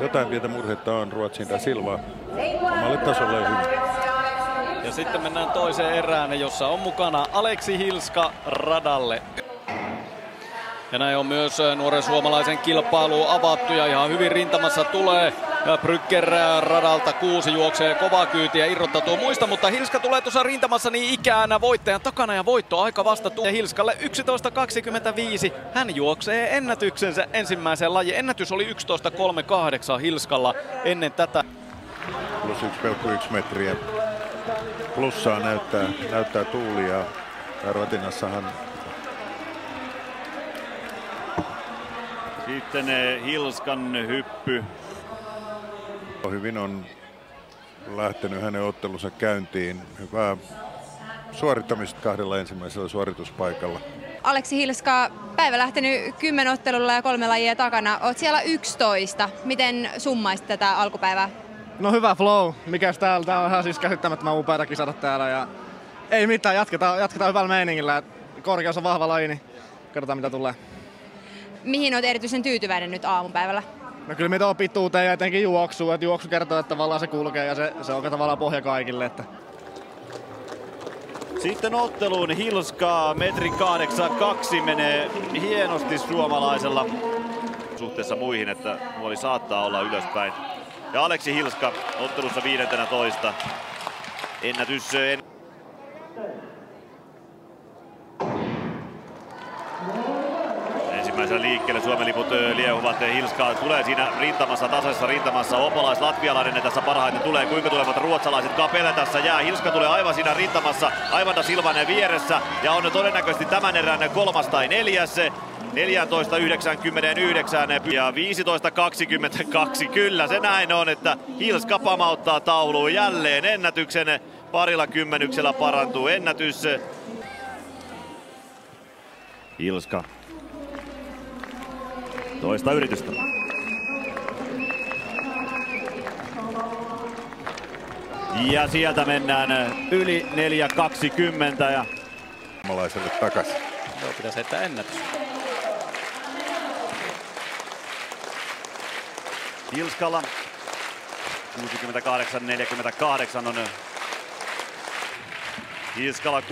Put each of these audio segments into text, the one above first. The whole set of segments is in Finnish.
jotain pientä murhetta on Ruotsin da Silva omalle tasolle hyvin. Ja sitten mennään toiseen erään, jossa on mukana Aleksi Hilska radalle. Ja näin on myös nuoren suomalaisen kilpailu avattu ja ihan hyvin rintamassa tulee. Brügger radalta 6 juoksee kovaa kyytiä, irrottautuu muista, mutta Hilska tulee tuossa rintamassa niin ikään voittajan takana ja voitto aika vasta tulee Hilskalle 11.25. Hän juoksee ennätyksensä ensimmäiseen lajiin. Ennätys oli 11.38 Hilskalla ennen tätä. Plus 1,1 metriä. Plussaa näyttää tuuli ja Ratinassahan. Sitten Hilskan hyppy. Hyvin on lähtenyt hänen ottelunsa käyntiin. Hyvää suorittamista 2 ensimmäisellä suorituspaikalla. Aleksi Hilska, päivä lähtenyt 10 ottelulla ja 3 lajia takana. Oot siellä 11. Miten summaisit tätä alkupäivää? No hyvä flow. Mikäs täällä? Tää on ihan siis käsittämättömän upeata kisata täällä. Ja ei mitään, jatketaan hyvällä meiningillä. Korkeus on vahva laji, niin katsotaan mitä tulee. Mihin olet erityisen tyytyväinen nyt aamupäivällä? No kyllä mitä on pituuteen ja etenkin juoksua. Että juoksu kertoo, että tavallaan se kulkee ja se on tavallaan pohja kaikille. Että. Sitten otteluun Hilska 1,82 m menee hienosti suomalaisella suhteessa muihin, että nuoli saattaa olla ylöspäin. Ja Aleksi Hilska ottelussa 15. Ennätys. Ensimmäisellä liikkeelle Suomen liput liehuvat. Hilska tulee siinä rintamassa, tasaisessa rintamassa. Opolais-latvialainen tässä parhaiten tulee. Kuinka tulevat ruotsalaiset? Kapelle tässä jää. Hilska tulee aivan siinä rintamassa. Aivan da Silvan vieressä. Ja on todennäköisesti tämän erän 3. tai 4. 14.99 ja 15.22. Kyllä se näin on, että Hilska pamauttaa tauluun jälleen ennätyksen. Parilla kymmenyksellä parantuu ennätys. Hilska. Toista yritystä. Ja sieltä mennään yli 4.20 ja Malaiselle takaisin. Joo, pitäisi heittää ennätys. Hilskalla 68.48 on Hilskalla 65.20.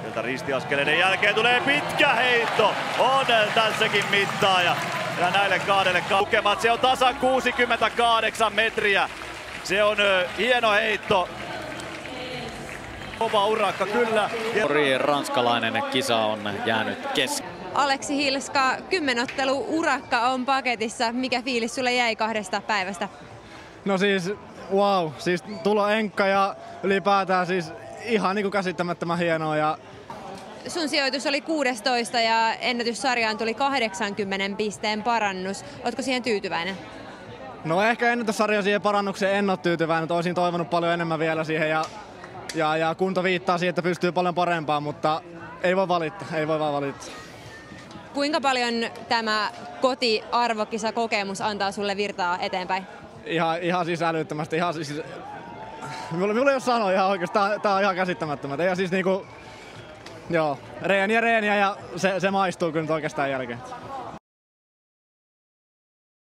Sieltä ristiaskeleiden jälkeen tulee pitkä heitto. On tässäkin mittaaja. Ja näille 2 lukemat. Se on tasan 68 metriä. Se on hieno heitto. Kova urakka kyllä. Ranskalainen kisa on jäänyt kesken. Aleksi Hilska, 10-ottelu urakka on paketissa. Mikä fiilis sulle jäi 2 päivästä? No siis wow, siis tulo enkka ja ylipäätään siis ihan niinku käsittämättömän hienoa. Ja sun sijoitus oli 16 ja ennätyssarjaan tuli 80 pisteen parannus. Ootko siihen tyytyväinen? No ehkä ennätyssarjan siihen parannukseen en ole tyytyväinen, että olisin toivonut paljon enemmän vielä siihen ja kunto viittaa siihen, että pystyy paljon parempaan, mutta ei voi valittaa, ei voi vaan valittaa. Kuinka paljon tämä kotiarvokisakokemus antaa sulle virtaa eteenpäin? Ihan siis älyttömästi, ihan siis. Minulla ei ole sanoa ihan oikeastaan, tää on ihan käsittämättömät. Ja siis niinku, joo, reeniä ja se maistuu kyllä nyt oikeastaan jälkeen.